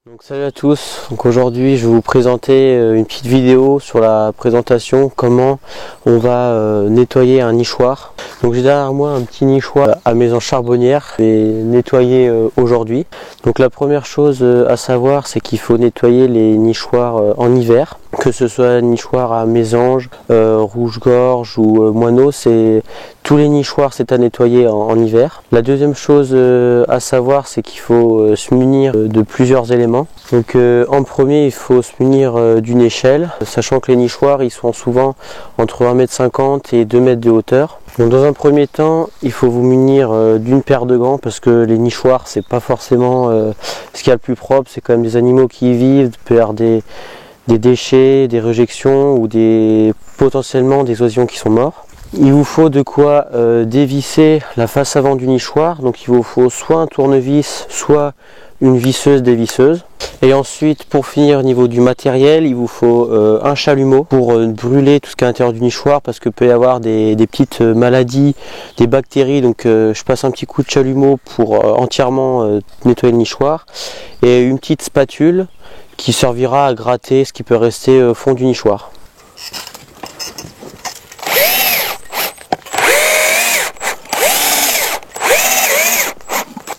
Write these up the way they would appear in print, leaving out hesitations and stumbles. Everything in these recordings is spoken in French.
Donc salut à tous, donc aujourd'hui je vais vous présenter une petite vidéo sur la présentation comment on va nettoyer un nichoir. Donc j'ai derrière moi un petit nichoir à maison charbonnière, je vais nettoyer aujourd'hui. Donc la première chose à savoir, c'est qu'il faut nettoyer les nichoirs en hiver, que ce soit un nichoir à mésange, rouge-gorge ou moineau, c'est tous les nichoirs c'est à nettoyer en hiver. La deuxième chose à savoir, c'est qu'il faut se munir de plusieurs éléments. Donc en premier, il faut se munir d'une échelle, sachant que les nichoirs ils sont souvent entre 1,50 m et 2 m de hauteur. Donc dans un premier temps, il faut vous munir d'une paire de gants, parce que les nichoirs c'est pas forcément ce qu'il y a le plus propre, c'est quand même des animaux qui y vivent, il peut y avoir des déchets, des réjections ou potentiellement des oisillons qui sont morts. Il vous faut de quoi dévisser la face avant du nichoir, donc il vous faut soit un tournevis, soit une visseuse dévisseuse. Et ensuite, pour finir au niveau du matériel, il vous faut un chalumeau pour brûler tout ce qui est à l'intérieur du nichoir, parce que peut y avoir des petites maladies, des bactéries. Donc je passe un petit coup de chalumeau pour entièrement nettoyer le nichoir, et une petite spatule qui servira à gratter ce qui peut rester au fond du nichoir.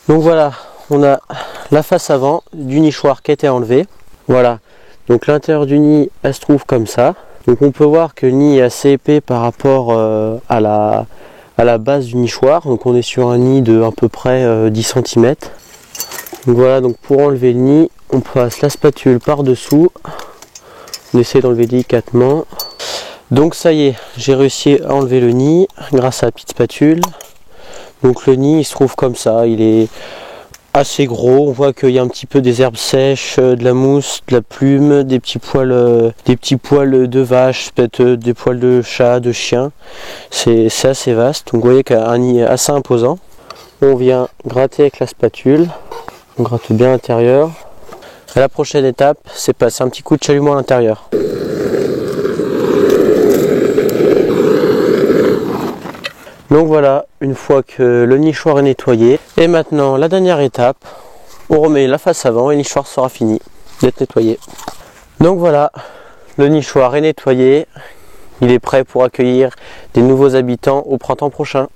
Donc voilà, on a la face avant du nichoir qui a été enlevée. Voilà, donc l'intérieur du nid, elle se trouve comme ça. Donc on peut voir que le nid est assez épais par rapport à la base du nichoir. Donc on est sur un nid de à peu près 10 cm. Donc voilà, donc pour enlever le nid, on passe la spatule par dessous. On essaie d'enlever délicatement. Donc ça y est, j'ai réussi à enlever le nid grâce à la petite spatule. Donc le nid il se trouve comme ça, il est assez gros, on voit qu'il y a un petit peu des herbes sèches, de la mousse, de la plume, des petits poils de vache, peut-être des poils de chat, de chien. C'est assez vaste, donc vous voyez qu'il y a un nid assez imposant. On vient gratter avec la spatule, on gratte bien l'intérieur. La prochaine étape, c'est passer un petit coup de chalumeau à l'intérieur. Donc voilà, une fois que le nichoir est nettoyé, et maintenant la dernière étape, on remet la face avant et le nichoir sera fini d'être nettoyé. Donc voilà, le nichoir est nettoyé, il est prêt pour accueillir des nouveaux habitants au printemps prochain.